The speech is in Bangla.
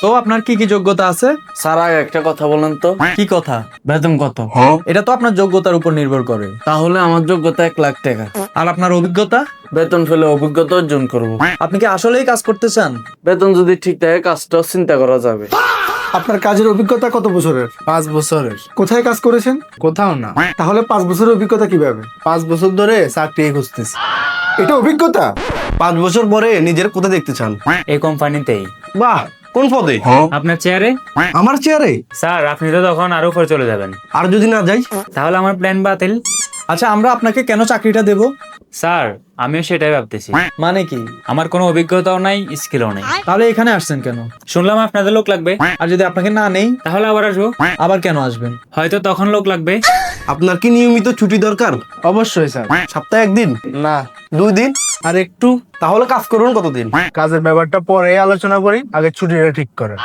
তো আপনার কি কি যোগ্যতা আছে? স্যার আগে একটা কথা বলেন তো, কি কথা? বেতন কত? এটা তো আপনার যোগ্যতার উপর নির্ভর করে। তাহলে আমার যোগ্যতা 1,00,000 টাকা। আর আপনার অভিজ্ঞতা? বেতন পেলে অভিজ্ঞতা অর্জন করব। আপনি কি আসলেই কাজ করতে চান? বেতন যদি ঠিক থাকে কাজটা চিন্তা করা যাবে। আপনার কাজের অভিজ্ঞতা কত বছরের? 5 বছরের। কোথায় কাজ করেছেন? কোথাও না, তাহলে 5 বছরের অভিজ্ঞতা কিভাবে? 5 বছর ধরে চাকরি খুঁজতেছি। এটা অভিজ্ঞতা? 5 বছর পরে নিজের কোথায় দেখতে চান? এই কোম্পানিতেই। বাহ, কোন পদে? আপনার চেয়ারে। আমার চেয়ারে? স্যার আপনি তো তখন আরো উপরে চলে যাবেন। আর যদি না যাই? তাহলে আমার প্ল্যান বাতিল। আচ্ছা, আমরা আপনাকে কেন চাকরিটা দেব? স্যার আমিও সেটাই ভাবতেছি। মানে কি? আমার কোনো অভিজ্ঞতাও নাই, স্কিলও নেই। তাহলে এখানে আসছেন কেন? শুনলাম আপনাদের লোক লাগবে। আর যদি আপনাকে না নেই, তাহলে আবার আসবো। আবার কেন আসবেন? হয়তো তখন লোক লাগবে। আপনার কি নিয়মিত ছুটি দরকার? অবশ্যই স্যার। সপ্তাহে 1 দিন? না, 2 দিন? আর একটু। তাহলে কাজ করুন কতদিন? কাজের ব্যাপারটা পরে আলোচনা করি, আগে ছুটিটা ঠিক করেন।